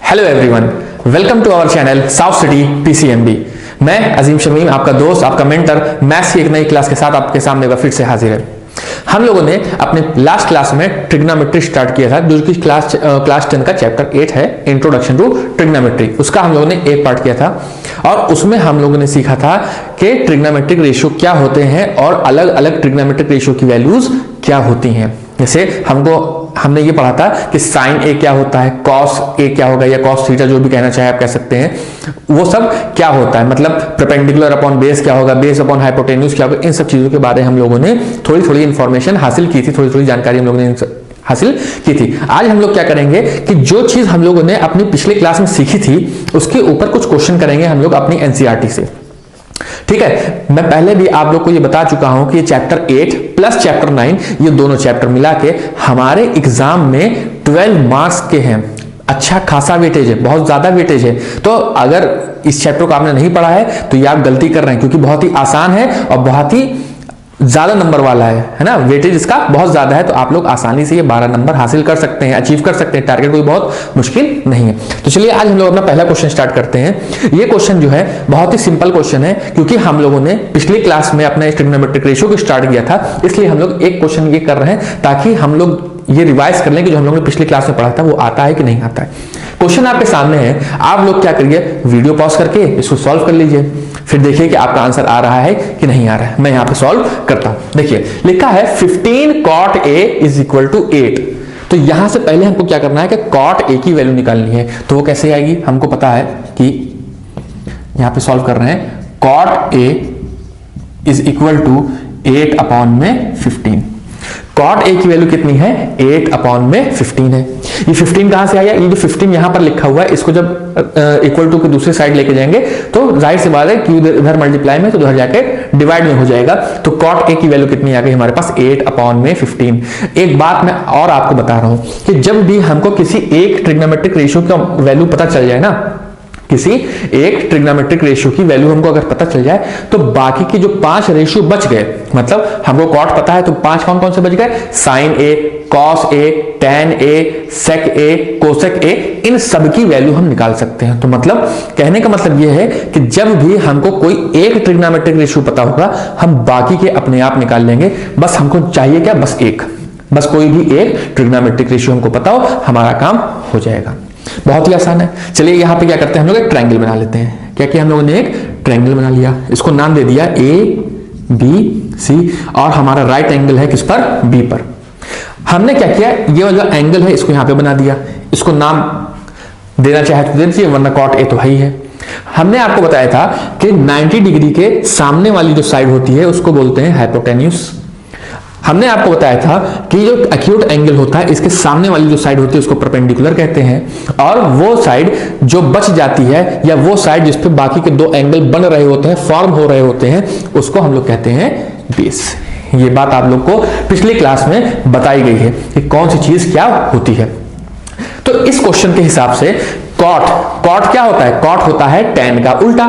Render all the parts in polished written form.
Hello everyone, welcome to our channel South City PCMB. मैं अजीम शमीम, आपका दोस्त, आपका मेंटर, मैथ्स की एक नई क्लास के साथ आपके सामने फिर से हाजिर है। हम लोगों ने अपने लास्ट क्लास में ट्रिग्नोमेट्री स्टार्ट किया था, जो कि क्लास 10 का चैप्टर 8 है, इंट्रोडक्शन टू ट्रिग्नोमेट्री। उसका हम लोगों ने एक पार्ट किया था और उसमें हम लोगों ने सीखा था कि ट्रिग्नोमेट्रिक रेशियो क्या होते हैं और अलग अलग ट्रिग्नोमेट्रिक रेशियो की वैल्यूज क्या होती हैं। जैसे हमने ये पढ़ा था कि साइन ए क्या होता है, कॉस ए क्या होगा या कॉस थीटा, जो भी कहना चाहे आप कह सकते हैं, वो सब क्या होता है। मतलब परपेंडिकुलर अपॉन बेस क्या होगा, बेस अपॉन हाइपोटेन्यूज क्या होगा। इन सब चीजों के बारे में हम लोगों ने थोड़ी थोड़ी इंफॉर्मेशन हासिल की थी, थोड़ी थोड़ी जानकारी हम लोगों ने हासिल की थी। आज हम लोग क्या करेंगे कि जो चीज हम लोगों ने अपनी पिछले क्लास में सीखी थी उसके ऊपर कुछ क्वेश्चन करेंगे हम लोग अपनी एनसीईआरटी से। ठीक है, मैं पहले भी आप लोग को ये बता चुका हूं कि चैप्टर 8 प्लस चैप्टर 9, ये दोनों चैप्टर मिला के हमारे एग्जाम में 12 मार्क्स के हैं। अच्छा खासा वेटेज है, बहुत ज्यादा वेटेज है। तो अगर इस चैप्टर को आपने नहीं पढ़ा है तो ये आप गलती कर रहे हैं, क्योंकि बहुत ही आसान है और बहुत ही ज्यादा नंबर वाला है ना, वेटेज इसका बहुत ज्यादा है। तो आप लोग आसानी से ये 12 नंबर हासिल कर सकते हैं, अचीव कर सकते हैं। टारगेट कोई बहुत मुश्किल नहीं है। तो चलिए आज हम लोग अपना पहला क्वेश्चन स्टार्ट करते हैं। ये क्वेश्चन जो है बहुत ही सिंपल क्वेश्चन है, क्योंकि हम लोगों ने पिछली क्लास में अपना ट्रिग्नोमेट्रिक रेशियो को स्टार्ट किया था, इसलिए हम लोग एक क्वेश्चन ये कर रहे हैं ताकि हम लोग ये रिवाइज कर लें कि जो हम लोगों ने पिछली क्लास में पढ़ा था वो आता है कि नहीं आता है। क्वेश्चन आपके सामने है, आप लोग क्या करिए, वीडियो पॉज करके इसको सॉल्व कर लीजिए, फिर देखिए कि आपका आंसर आ रहा है कि नहीं आ रहा है। मैं यहां पे सॉल्व करता हूं। देखिए लिखा है 15 cot a is equal to 8। तो यहां से पहले हमको क्या करना है कि cot a की वैल्यू निकालनी है। तो वो कैसे आएगी, हमको पता है कि यहां पे सॉल्व कर रहे हैं, cot a is equal to 8 अपॉन में 15। cot a की वैल्यू कितनी है, 8 अपॉन में 15 है। ये 15 कहां से आया, ये जो 15 यहां पर लिखा हुआ है, इसको जब इक्वल टू के दूसरी साइड लेके जाएंगे तो जाहिर सी बात है कि इधर मल्टीप्लाई में तो उधर जाके डिवाइड में हो जाएगा। तो cot a की वैल्यू कितनी आ गई हमारे पास, 8 अपॉन में 15। एक बात मैं और आपको बता रहा हूं कि जब भी हमको किसी एक ट्रिग्नोमेट्रिक रेशियो का वैल्यू पता चल जाए ना, किसी एक ट्रिग्नोमेट्रिक रेशियो की वैल्यू हमको अगर पता चल जाए तो बाकी के जो 5 रेशियो बच गए, मतलब हमको कॉट पता है तो 5 कौन कौन से बच गए, sine A, cos A, tan A, sec A, cosec A, इन सब की वैल्यू हम निकाल सकते हैं। तो मतलब कहने का मतलब यह है कि जब भी हमको कोई एक ट्रिग्नोमेट्रिक रेशियो पता होगा हम बाकी के अपने आप निकाल लेंगे। बस हमको चाहिए क्या, बस एक, बस कोई भी एक ट्रिग्नोमेट्रिक रेशियो हमको पता हो, हमारा काम हो जाएगा। बहुत ही आसान है। चलिए यहां पे क्या करते हैं, हम लोग एक ट्रायंगल बना लेते हैं। क्या किया हम लोगों ने, एक ट्रायंगल बना लिया, इसको नाम दे दिया ए बी सी, और हमारा राइट एंगल है किस पर, बी पर। हमने क्या किया, ये वाला एंगल है इसको यहां पे बना दिया, इसको नाम देना चाहे तो दे दीजिए, वरना cot a तो है ही है। हमने आपको बताया था कि 90 डिग्री के सामने वाली जो साइड होती है उसको बोलते हैं हाइपोटेन्यूज। हमने आपको बताया था कि जो एक्यूट एंगल होता है इसके सामने वाली जो साइड होती है उसको परपेंडिकुलर कहते हैं, और वो साइड जो बच जाती है या वो साइड जिस पे बाकी के दो एंगल बन रहे होते हैं, फॉर्म हो रहे होते हैं, उसको हम लोग कहते हैं बेस। ये बात आप लोग को पिछली क्लास में बताई गई है कि कौन सी चीज क्या होती है। तो इस क्वेश्चन के हिसाब से कॉट क्या होता है, कॉट होता है टैन का उल्टा,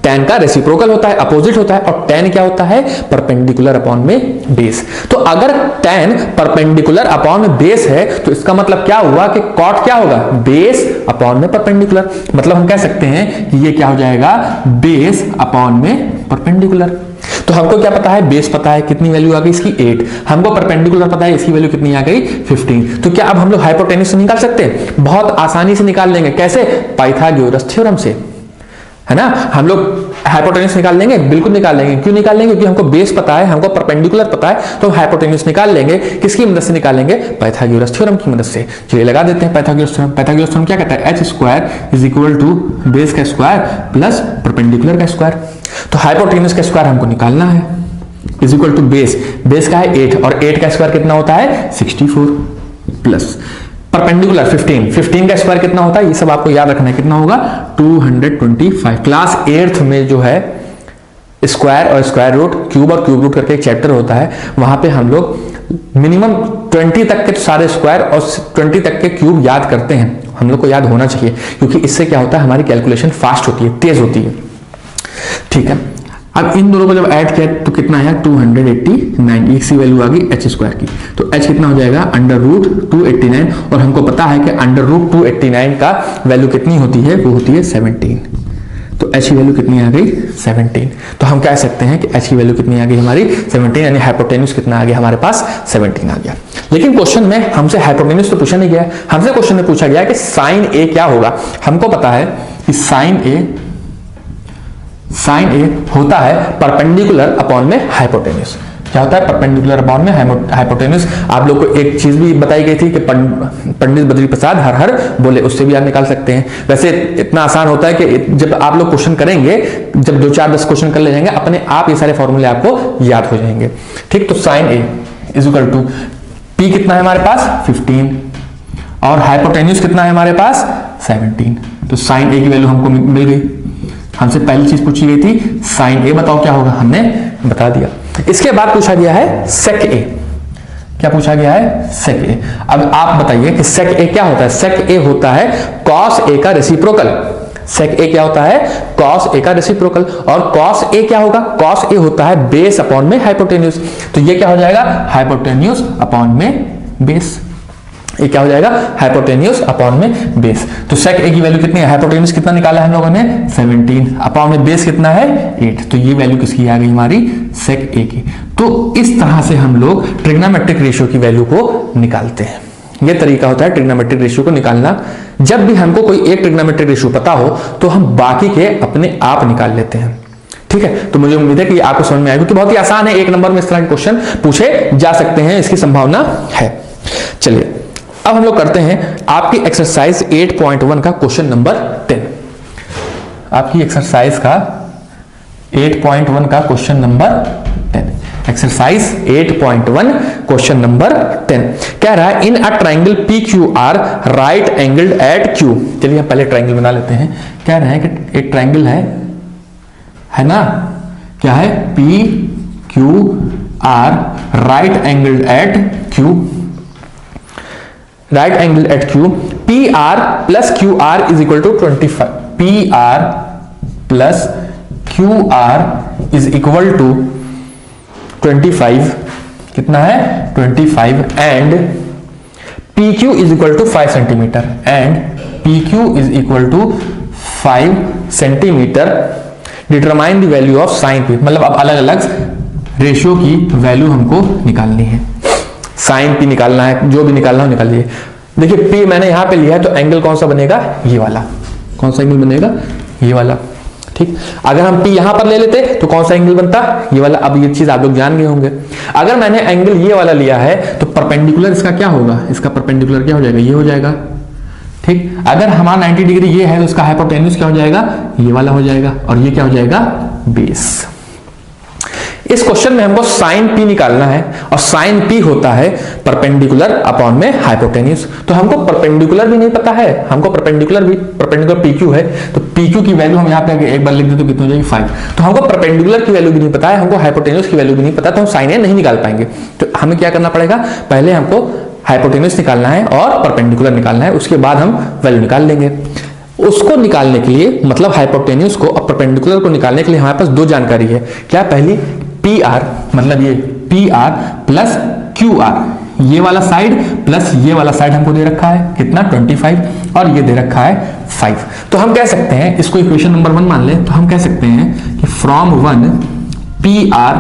टैन का रेसिप्रोकल होता है, अपोजिट होता है, और टैन क्या होता है, परपेंडिकुलर अपॉन में बेस। तो अगर टैन परपेंडिकुलर अपॉन में बेस है तो इसका मतलब क्या हुआ कि कॉट क्या होगा, बेस अपॉन में परपेंडिकुलर। मतलब हम कह सकते हैं कि ये क्या हो जाएगा, बेस अपॉन में परपेंडिकुलर। तो हमको क्या पता है, बेस पता है, कितनी वैल्यू आ गई इसकी 8, हमको परपेंडिकुलर पता है इसकी वैल्यू कितनी आ गई 15। तो क्या अब हम लोग हाइपोटेन्यूज से निकाल सकते हैं, बहुत आसानी से निकाल लेंगे। कैसे, पाइथागोरस थ्योरम से, है ना। हम लोग हाइपोटेन्यूज निकाल लेंगे, बिल्कुल निकाल लेंगे। क्यों निकाल लेंगे, क्योंकि हमको बेस पता है, हमको परपेंडिकुलर पता है, तो हाइपोटेन्यूज निकाल लेंगे। किसकी मदद से निकालेंगे, पाइथागोरस थ्योरम की मदद से। चलिए लगा देते हैं पाइथागोरस थ्योरम। पाइथागोरस थ्योरम क्या कहता है, h square is equal to base का स्क्वायर प्लस परपेंडिकुलर का स्क्वायर। तो हाइपोटेन्यूज का स्क्वायर हमको निकालना है, इज इक्वल टू बेस का है 8, और 8 का स्क्वायर कितना होता है 64, प्लस परपेंडिकुलर 15 का स्क्वायर कितना होता है, ये सब आपको याद रखना है, कितना होगा 225। क्लास 8th में जो है स्क्वायर और स्क्वायर रूट, क्यूब और क्यूब रूट करके एक चैप्टर होता है, वहां पे हम लोग मिनिमम 20 तक के सारे स्क्वायर और 20 तक के क्यूब याद करते हैं। हम लोग को याद होना चाहिए, क्योंकि इससे क्या होता है, हमारी कैलकुलेशन फास्ट होती है, तेज होती है। ठीक है, अब इन दोनों को जब ऐड किया तो कितना आया 289, एक सी वैल्यू आ गई h स्क्वायर की। तो h कितना हो जाएगा अंडर रूट 289, और हमको पता है कि अंडर रूट 289 का वैल्यू कितनी होती है, वो होती है 17। तो h की वैल्यू कितनी आ गई 17। तो हम कह सकते हैं कि h की वैल्यू कितनी आ गई हमारी 17, यानी हाइपोटेन्यूज कितना आ गया हमारे पास 17 आ गया। लेकिन क्वेश्चन में हमसे हाइपोटेन्यूज तो पूछा नहीं गया, हमसे क्वेश्चन में पूछा गया कि साइन ए क्या होगा। हमको पता है कि साइन ए होता है परपेंडिकुलर अपॉन में हाइपोटेन्यूज। क्या होता है परपेंडिकुलर अपॉन में हाइपोटेन्यूज। आप लोग को एक चीज भी बताई गई थी कि पंडित बद्री प्रसाद हर हर बोले, उससे भी आप निकाल सकते हैं। वैसे इतना आसान होता है कि जब आप लोग क्वेश्चन करेंगे, जब 2 4 10 क्वेश्चन कर ले जाएंगे, अपने आप ये सारे फॉर्मूले आपको याद हो जाएंगे। ठीक, तो sine A is equal to P कितना है हमारे पास 15, और हाइपोटेन्यूज कितना है हमारे पास 17। तो साइन ए की वैल्यू हमको मिल गई। हमसे पहली चीज पूछी गई थी साइन ए बताओ क्या होगा, हमने बता दिया। इसके बाद पूछा गया है सेक ए। क्या पूछा गया है सेक ए। अब आप बताइए कि सेक ए क्या होता है। सेक ए होता है कॉस ए का रेसिप्रोकल। सेक ए क्या होता है कॉस ए का रेसिप्रोकल, और कॉस ए क्या होगा, कॉस ए होता है बेस अपॉन में हाइपोटेन्यूज। तो ये क्या हो जाएगा हाइपोटेन्यूज अपॉन में बेस। ये क्या हो जाएगा हाइपोटेन्यूज अपॉन में बेस। तो सेक ए की वैल्यू कितनी है, हाइपोटेन्यूज कितना निकाला है हम लोगों ने 17, अपॉन में बेस कितना है 8। तो ये वैल्यू किसकी आ गई हमारी सेक ए की। तो इस तरह से हम लोग ट्रिग्नोमेट्रिक रेशियो की वैल्यू को निकालते हैं। ये तरीका होता है ट्रिग्नोमेट्रिक रेशियो को निकालना। जब भी हमको कोई एक ट्रिग्नोमेट्रिक रेशियो पता हो तो हम बाकी के अपने आप निकाल लेते हैं। ठीक है, तो मुझे उम्मीद है कि आपको समझ में आएगा, क्योंकि बहुत ही आसान है, 1 नंबर में इस तरह के क्वेश्चन पूछे जा सकते हैं, इसकी संभावना है। चलिए अब हम लोग करते हैं आपकी एक्सरसाइज 8.1 का क्वेश्चन नंबर 10। आपकी एक्सरसाइज का 8.1 का question number 10। Exercise 8.1 question number 10 कह रहा है in a triangle P Q R right angled at Q. चलिए हम पहले ट्राइंगल बना लेते हैं। कह रहे हैं कि एक ट्राइंगल है ना, क्या है P Q R right angled at Q, right angle at Q, P R plus Q R is equal to 25। P R plus Q R is equal to 25, कितना है 25, and P Q is equal to 5 centimetre, and P Q is equal to 5 centimetre. Determine the value of sine P. मतलब अब अलग अलग ratio की value हमको निकालनी है। साइन पी निकालना है, जो भी निकालना हो निकालिए। देखिए पी मैंने यहां पे लिया है, तो एंगल कौन सा बनेगा, ये वाला। कौन सा एंगल बनेगा, ये वाला। ठीक, अगर हम पी यहां पर ले लेते तो कौन सा एंगल बनता, ये वाला। अब ये चीज आप लोग जान गए होंगे। अगर मैंने एंगल ये वाला लिया है तो परपेंडिकुलर इसका क्या होगा, इसका परपेंडिकुलर क्या हो जाएगा, ये हो जाएगा। ठीक, अगर हमारा 90 डिग्री ये है तो इसका हाइपोटेन्यूज क्या हो जाएगा, ये वाला हो जाएगा, और ये क्या हो जाएगा बेस। इस क्वेश्चन में हमको साइन पी निकालना है, और साइन पी होता है परपेंडिकुलर अपॉन में हाइपोटेन्यूज। तो हमको परपेंडिकुलर भी नहीं पता है, हमको परपेंडिकुलर पी क्यू है, तो पी क्यू की वैल्यू हम यहाँ पे एक बार लिख दे तो कितनी हो जाएगी 5। तो हमको परपेंडिकुलर की वैल्यू भी नहीं पता है, हमको हाइपोटेन्यूज की वैल्यू भी नहीं पता, तो हम साइन ए नहीं निकाल पाएंगे। तो हमें क्या करना पड़ेगा, पहले हमको हाइपोटेन्यूज निकालना है और परपेंडिकुलर निकालना है, उसके बाद हम वैल्यू निकाल लेंगे। उसको निकालने के लिए, मतलब हाइपोटेन्यूज को और परपेंडिकुलर को निकालने के लिए हमारे पास 2 जानकारी है। क्या, पहली पी आर, मतलब ये P R plus Q are, ये वाला साइड प्लस ये वाला साइड हमको दे रखा है कितना 25, और ये दे रखा है 5। तो हम कह सकते हैं, इसको इक्वेशन नंबर 1 मान ले, तो हम कह सकते हैं कि from 1 P R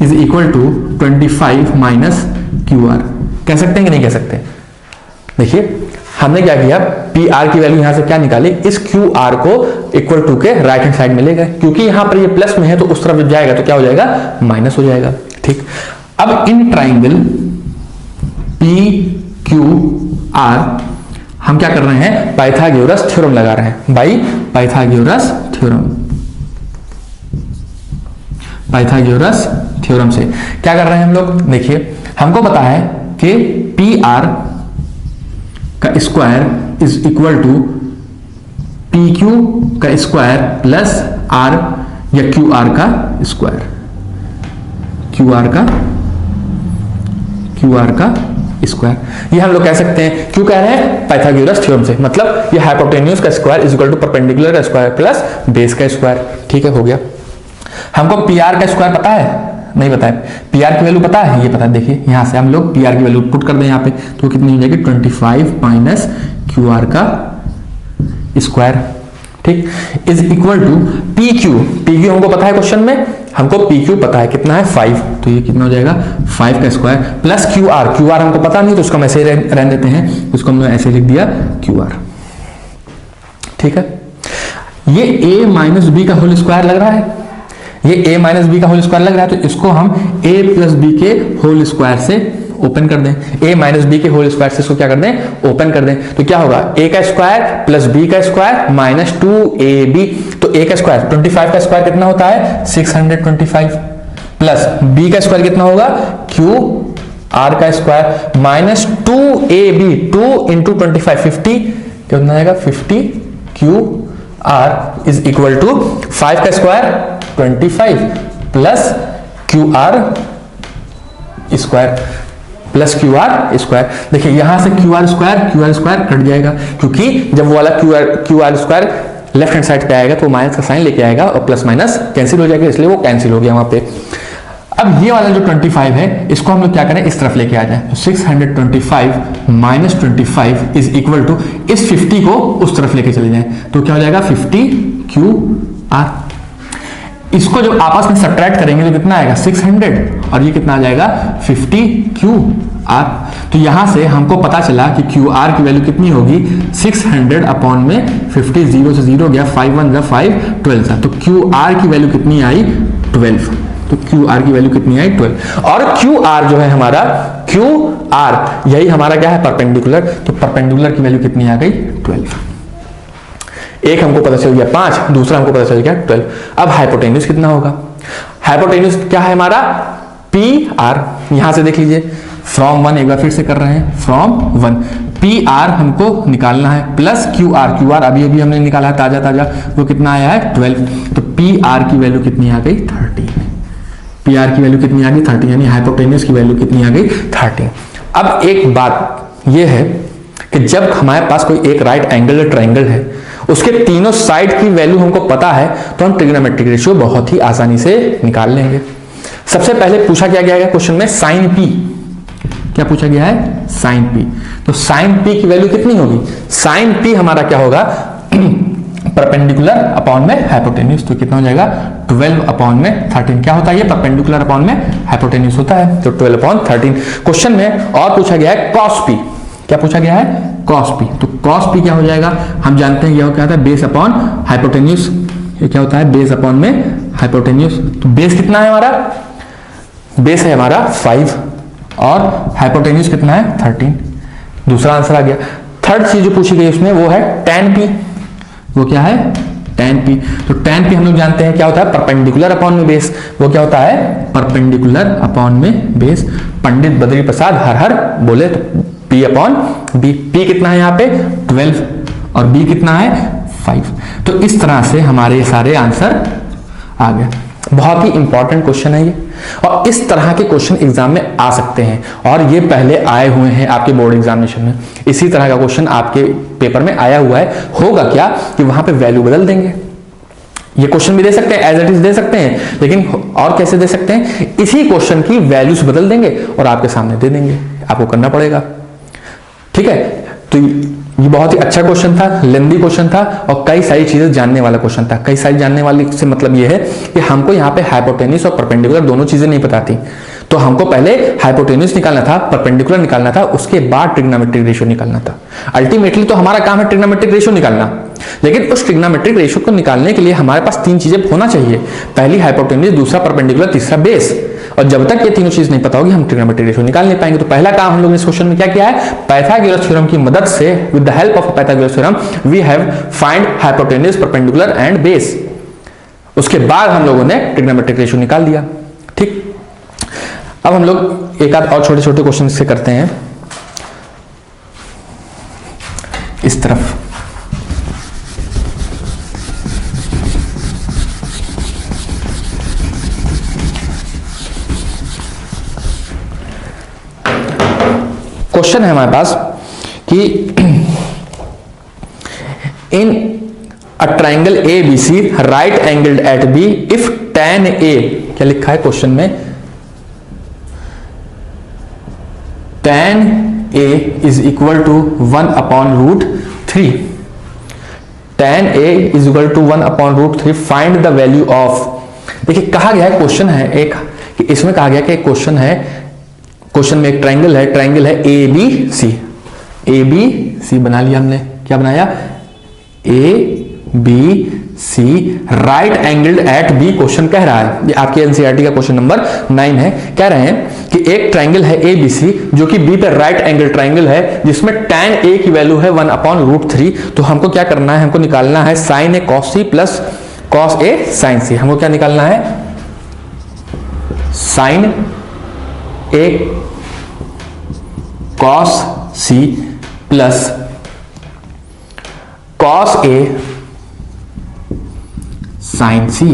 is equal to 25 minus Q R. कह सकते हैं कि नहीं कह सकते। देखिए हमने क्या किया, पी आर की वैल्यू यहां से क्या निकाली, इस क्यू आर को इक्वल टू के राइट हैंड साइड में ले गए, क्योंकि यहां पर ये प्लस में है तो उस तरफ जब जाएगा तो क्या हो जाएगा, माइनस हो जाएगा। ठीक, अब in triangle P Q are हम क्या कर रहे हैं, पाइथागोरस थ्योरम लगा रहे हैं। By Pythagoras theorem, Pythagoras theorem से क्या कर रहे हैं हम लोग, देखिए हमको पता है कि पी आर का square is equal to P Q का स्क्वायर प्लस आर या क्यू आर का स्क्वायर, क्यू आर का स्क्वायर। ये हम लोग कह सकते हैं, क्यों कह रहे हैं, पाइथागोरस थ्योरम से। मतलब ये हाइपोटेन्यूज का square is equal to perpendicular का स्क्वायर प्लस बेस का स्क्वायर। ठीक है, हो गया। हमको पी आर का स्क्वायर पता है? नहीं पता है। पी आर की वैल्यू पता है? ये पता है। देखिए यहां से हम लोग पी आर की वैल्यू पुट कर दें यहाँ पे, तो कितनी हो जाएगी 25 माइनस क्यू आर का स्क्वायर, ठीक, is equal to P Q. P Q हमको पता है क्वेश्चन में, हमको पी क्यू पता है कितना है 5, तो ये कितना हो जाएगा 5 का square plus Q are. Q R हमको पता नहीं तो उसको हम ऐसे रहने देते हैं, उसको हमने ऐसे लिख दिया क्यू आर, ठीक है। ये a माइनस बी का होल स्क्वायर लग रहा है, ये a माइनस बी का होल स्क्वायर लग रहा है, तो इसको हम a प्लस बी के होल स्क्वायर से ओपन कर दें। a माइनस बी के होल स्क्वायर से इसको क्या कर दें, ओपन कर दें। तो क्या होगा a का स्क्वायर प्लस b का स्क्वायर माइनस 2ab। तो a का स्क्वायर 25 का स्क्वायर कितना होता है 625 प्लस b का स्क्वायर कितना होगा q r का स्क्वायर माइनस 2ab, 2 इंटू 25 50, कितना आएगा 50 q r is equal to 5 का square 25 plus Q R square plus Q R square. देखिए यहां से क्यू आर स्क्वायर कट जाएगा, क्योंकि जब वो वाला Q R square left hand side पे आएगा तो माइनस का साइन लेके आएगा और प्लस माइनस कैंसिल हो जाएगा, इसलिए वो कैंसिल हो गया वहां पे। अब ये वाला जो 25 है इसको हम लोग क्या करें, इस तरफ लेके आ जाए। तो 625 माइनस 25 इज इक्वल टू इस 50 को उस तरफ लेके चले जाए, तो क्या हो जाएगा 50 क्यू आर। इसको जब आपस में सब्ट्रैक्ट करेंगे तो कितना आएगा 600 और ये कितना आ जाएगा 50 क्यू आर। तो यहां से हमको पता चला कि क्यू आर की वैल्यू कितनी होगी 600 अपॉन में 50, 0 से 0 गया, 5 1 5 12 था, तो क्यू आर की वैल्यू कितनी आई 12। तो क्यू आर की वैल्यू कितनी आई 12, और क्यू आर जो है हमारा क्यू आर यही हमारा क्या है परपेंडिकुलर, तो परपेंडिकुलर की वैल्यू कितनी आ गई 12। एक हमको पता चल गया 5, दूसरा हमको पता चल गया 12। अब हाइपोटेन्यूज कितना होगा, हाइपोटेन्यूज क्या है हमारा पी आर। यहां से देख लीजिए फ्रॉम 1, एक बार फिर से कर रहे हैं फ्रॉम 1, पी आर हमको निकालना है plus Q are. Q R अभी अभी हमने निकाला है ताजा ताजा, वो कितना आया है 12, तो पी आर की वैल्यू कितनी आ गई 13। पी आर की वैल्यू कितनी आ गई 13, यानी हाइपोटेन्यूज की वैल्यू कितनी आ गई 13। अब एक बात यह है कि जब हमारे पास कोई एक राइट एंगल ट्रायंगल है, उसके तीनों साइड की वैल्यू हमको पता है, तो हम ट्रिग्नोमेट्रिक रेशियो बहुत ही आसानी से निकाल लेंगे। सबसे पहले पूछा क्या गया है क्वेश्चन में साइन पी, क्या पूछा गया है साइन पी। तो साइन पी की वैल्यू कितनी होगी, साइन पी हमारा क्या होगा परपेंडिकुलर अपॉन में हाइपोटेन्यूज, तो कितना हो जाएगा 12 अपॉन में 13। क्या होता है ये परपेंडिकुलर अपॉन में हाइपोटेन्यूज होता है, तो 12 अपॉन 13। क्वेश्चन में और पूछा गया है कॉस पी, क्या पूछा गया है कॉस पी। तो कॉस पी क्या हो जाएगा, हम जानते हैं यह क्या होता है बेस अपॉन हाइपोटेन्यूज, ये क्या होता है बेस अपॉन में हाइपोटेन्यूज। तो बेस कितना है हमारा, बेस है हमारा 5 और हाइपोटेन्यूज कितना है 13। दूसरा आंसर आ गया। थर्ड चीज जो पूछी गई उसमें वो है tan p, वो क्या है tan p। तो tan p हम लोग जानते हैं क्या होता है परपेंडिकुलर अपॉन में बेस, वो क्या होता है परपेंडिकुलर अपॉन में बेस। पंडित बद्री प्रसाद हर हर बोले, तो p अपॉन b, p कितना है यहाँ पे 12 और b कितना है 5। तो इस तरह से हमारे सारे आंसर आ गए। बहुत ही इंपॉर्टेंट क्वेश्चन है ये, और इस तरह के क्वेश्चन एग्जाम में आ सकते हैं, और ये पहले आए हुए हैं आपके बोर्ड एग्जामिनेशन में। इसी तरह का क्वेश्चन आपके पेपर में आया हुआ है। होगा क्या कि वहां पे वैल्यू बदल देंगे, ये क्वेश्चन भी दे सकते हैं एज इट इज दे सकते हैं, लेकिन और कैसे दे सकते हैं, इसी क्वेश्चन की वैल्यूज बदल देंगे और आपके सामने दे देंगे, आपको करना पड़ेगा। ठीक है, तो ये बहुत ही अच्छा क्वेश्चन था, लेंदी क्वेश्चन था, और कई सारी चीजें जानने वाला क्वेश्चन था। कई सारी जानने वाली से मतलब ये है कि हमको यहाँ पे हाइपोटेन्यूज और परपेंडिकुलर दोनों चीजें नहीं पता थी, तो हमको पहले हाइपोटेन्यूज निकालना था, परपेंडिकुलर निकालना था, उसके बाद ट्रिग्नोमेट्रिक रेशियो निकालना था। अल्टीमेटली तो हमारा काम है ट्रिग्नोमेट्रिक रेशियो निकालना, लेकिन उस ट्रिग्नोमेट्रिक रेशियो को निकालने के लिए हमारे पास तीन चीजें होना चाहिए, पहली हाइपोटेन्यूज, दूसरा परपेंडिकुलर, तीसरा बेस। और जब तक ये तीनों चीज नहीं पता होगी हम ट्रिग्नोमेट्रिक रेशियो निकाल नहीं पाएंगे। तो पहला काम हम लोग ने इस क्वेश्चन में क्या किया है, पाइथागोरस थ्योरम की मदद से, with the help of Pythagoras theorem we have find hypotenuse, perpendicular and base. उसके बाद हम लोगों ने ट्रिग्नोमेट्रिक रेशियो निकाल दिया। ठीक, अब हम लोग एक आध और छोटे छोटे क्वेश्चन से करते हैं। इस तरफ क्वेश्चन है हमारे पास कि in a triangle A B C right angled at B if tan A, क्या लिखा है क्वेश्चन में, tan a is equal to 1/√3, tan a is equal to 1/√3, find the value of. देखिए कहा गया है, क्वेश्चन है एक कि इसमें कहा गया कि क्वेश्चन है, क्वेश्चन में एक ट्राइंगल है ए बी सी बना लिया हमने, क्या बनाया, A B C right angled at B, question कह रहा है, ये आपके एनसीईआरटी का क्वेश्चन नंबर 9 है। कह रहे हैं कि एक ट्राइंगल है ए बी सी जो कि बी पे राइट एंगल ट्राइंगल है, जिसमें tan a की वैल्यू है 1/√3। तो हमको क्या करना है, हमको निकालना है sin a cos c plus cos a sin c। हमको क्या निकालना है, sin a cos c plus cos a sin c।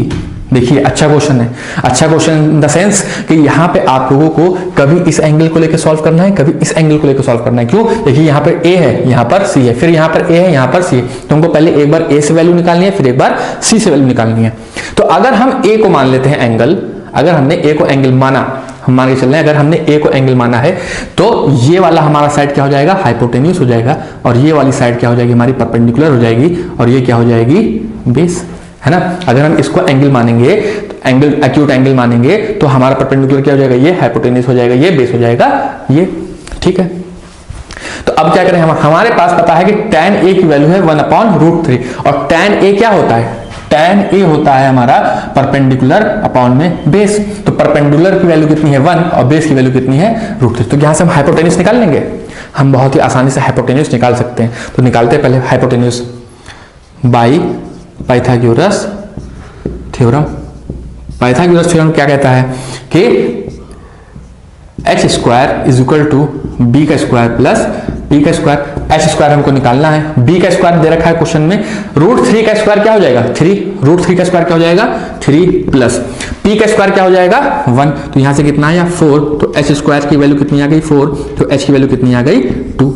देखिए अच्छा क्वेश्चन है, अच्छा क्वेश्चन इन द सेंस कि यहां पे आप लोगों को कभी इस एंगल को लेकर सॉल्व करना है, कभी इस एंगल को लेकर सॉल्व करना है। क्यों, देखिए यहां पर a है, यहां पर c है, फिर यहां पर a है, यहां पर c है, तो हमको पहले एक बार a से वैल्यू निकालनी है, फिर एक बार c से वैल्यू निकालनी है। तो अगर हम a को मान लेते हैं एंगल, अगर हमने a को एंगल माना, हम मान के चल रहे हैं, अगर हमने a को एंगल माना है तो ये वाला हमारा साइड क्या हो जाएगा, हाइपोटेन्यूस हो जाएगा, और ये वाली साइड क्या हो जाएगी, हमारी परपेंडिकुलर हो जाएगी, और ये क्या हो जाएगी, बेस, है ना। अगर हम इसको एंगल मानेंगे, एंगल एक्यूट एंगल मानेंगे, तो हमारा परपेंडिकुलर क्या हो जाएगा, ये हाइपोटेन्यूस हो जाएगा, ये बेस हो जाएगा, ये, ठीक है। तो अब क्या करें, हमारे पास पता है कि tan a की वैल्यू है 1/√3, और tan a क्या होता है, tan a होता है हमारा परपेंडिकुलर अपॉन में बेस। तो परपेंडिकुलर की वैल्यू कितनी है 1 और बेस की वैल्यू कितनी है √3। तो यहां से हम हाइपोटेन्यूस निकाल लेंगे, हम बहुत ही आसानी से हाइपोटेन्यूस निकाल सकते हैं। तो निकालते हैं पहले hypotenuse by Pythagoras theorem. Pythagoras theorem क्या कहता है कि h² is equal to b का स्क्वायर प्लस p का स्क्वायर, h² हमको निकालना है, b का स्क्वायर दे रखा है क्वेश्चन में, √3 का स्क्वायर क्या हो जाएगा 3, √3 का स्क्वायर क्या हो जाएगा 3 प्लस p का स्क्वायर क्या हो जाएगा 1, तो यहां से कितना आया 4, तो h² की वैल्यू कितनी आ गई 4, तो h की वैल्यू कितनी आ गई 2,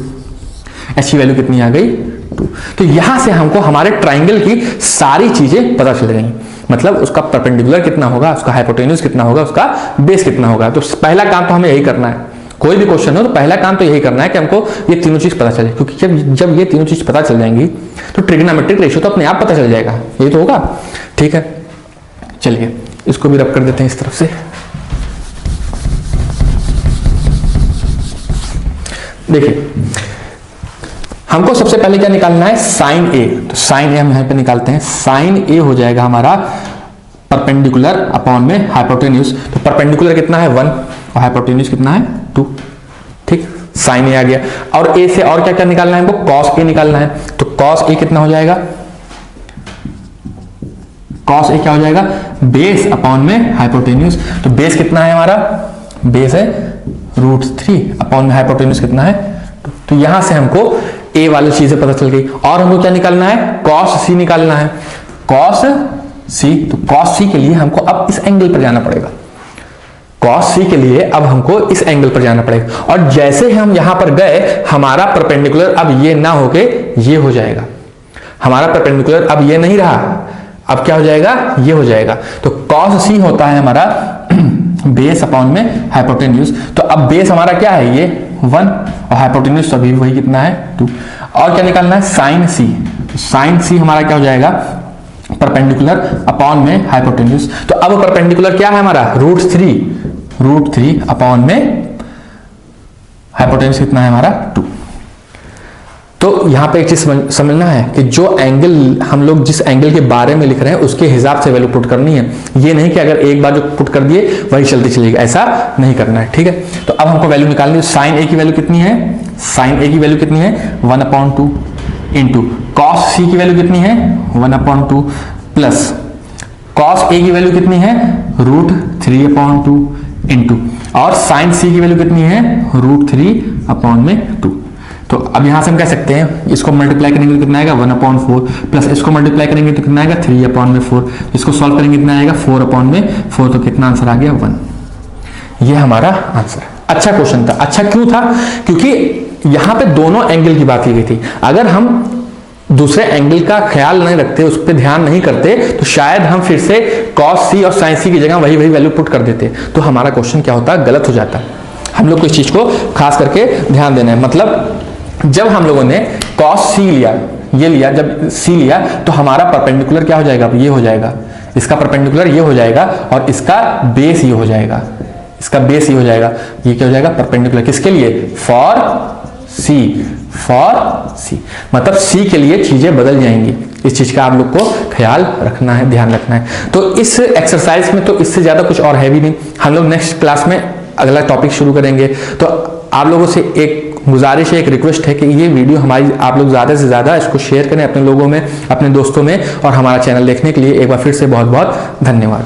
h की वैल्यू कितनी आ गई 2। तो यहां से हमको हमारे ट्राइंगल की सारी चीजें पता चल गई, मतलब उसका परपेंडिकुलर कितना होगा, उसका हाइपोटेन्यूस कितना होगा, उसका बेस कितना होगा। तो पहला काम तो हमें यही करना है, कोई भी क्वेश्चन हो तो पहला काम तो यही करना है कि हमको ये तीनों चीज पता चले, क्योंकि जब ये तीनों चीज पता चल जाएंगी तो ट्रिग्नोमेट्रिक रेशियो तो अपने आप पता चल जाएगा, ये तो होगा, ठीक है। चलिए इसको भी रब कर देते हैं इस तरफ से। देखिए हमको सबसे पहले क्या निकालना है, साइन ए। तो साइन ए हम यहां पे निकालते हैं, साइन ए हो जाएगा हमारा परपेंडिकुलर अपॉन में हाइपोटेन्यूस। तो परपेंडिकुलर कितना है 1 और हाइपोटेन्यूस कितना है 2, ठीक, साइन ए आ गया। और ए से और क्या क्या निकालना है हमको, कॉस ए निकालना है। तो कॉस ए कितना हो जाएगा, कॉस ए क्या हो जाएगा, बेस अपॉन में हाइपोटेन्यूस। तो बेस कितना है हमारा, बेस है √3 अपॉन में हाइपोटेन्यूस कितना है। तो यहां से हमको ए वाली चीजें पता चल गई। और हमको क्या निकालना है, कॉस सी निकालना है, कॉस सी। तो कॉस सी के लिए हमको अब इस एंगल पर जाना पड़ेगा, कॉस सी के लिए अब हमको इस एंगल पर जाना पड़ेगा। और जैसे हम यहां पर गए, हमारा परपेंडिकुलर अब ये ना होके ये हो जाएगा, हमारा परपेंडिकुलर अब ये नहीं रहा, अब क्या हो जाएगा, ये हो जाएगा। तो कॉस सी होता है हमारा बेस अपॉन में हाइपोटेन्यूस। तो अब बेस हमारा क्या है, ये 1 और हाइपोटेन्यूस अभी वही कितना है 2। और क्या निकालना है, साइन सी। तो साइन सी हमारा क्या हो जाएगा, परपेंडिकुलर अपॉन में हाइपोटेन्यूस। तो अब परपेंडिकुलर क्या है हमारा √3 अपॉन में हाइपोटेन्यूस कितना है हमारा 2। तो यहां पे एक चीज समझना है कि जो एंगल हम लोग जिस एंगल के बारे में लिख रहे हैं उसके हिसाब से वैल्यू पुट करनी है, ये नहीं कि अगर एक बार जो पुट कर दिए वही चलती चलेगी, ऐसा नहीं करना है, ठीक है। तो अब हमको वैल्यू निकालनी है, साइन ए की वैल्यू कितनी है, साइन ए की वैल्यू कितनी है 1/2 इंटू कॉस सी की वैल्यू कितनी है 1/2 प्लस कॉस ए की वैल्यू कितनी है √3/2 इंटू और साइन सी की वैल्यू कितनी है √3/2। तो अब यहां से हम कह सकते हैं, इसको मल्टीप्लाई करेंगे तो कितना आएगा 1/4 प्लस इसको मल्टीप्लाई करेंगे तो कितना आएगा 3/4, इसको सॉल्व करेंगे कितना आएगा 4/4। तो कितना आंसर आ गया 1। ये हमारा आंसर है। अच्छा क्वेश्चन था। अच्छा क्यों था, क्योंकि यहां पे दोनों एंगल की बात की गई थी। अगर हम दूसरे एंगल का ख्याल नहीं रखते, उस पर ध्यान नहीं करते, तो शायद हम फिर से cos c और sin c की जगह वही वैल्यू पुट कर देते, तो हमारा क्वेश्चन क्या होता, गलत हो जाता। हम लोग को इस चीज को खास करके ध्यान देना है। मतलब जब हम लोगों ने cos c लिया, ये लिया, जब c लिया तो हमारा परपेंडिकुलर क्या हो जाएगा, ये हो जाएगा, इसका परपेंडिकुलर ये हो जाएगा और इसका बेस ये हो जाएगा, इसका बेस ये हो जाएगा। ये क्या हो जाएगा, परपेंडिकुलर किसके लिए, फॉर c, फॉर c, मतलब c के लिए चीजें बदल जाएंगी। इस चीज का आप लोग को ख्याल रखना है, ध्यान रखना है। तो इस एक्सरसाइज में तो इससे ज्यादा कुछ और है भी नहीं। हम लोग नेक्स्ट क्लास में अगला टॉपिक शुरू करेंगे। तो आप लोगों से एक गुजारिश है, एक रिक्वेस्ट है कि ये वीडियो हमारी आप लोग ज़्यादा से ज़्यादा इसको शेयर करें अपने लोगों में, अपने दोस्तों में, और हमारा चैनल देखने के लिए एक बार फिर से बहुत बहुत धन्यवाद।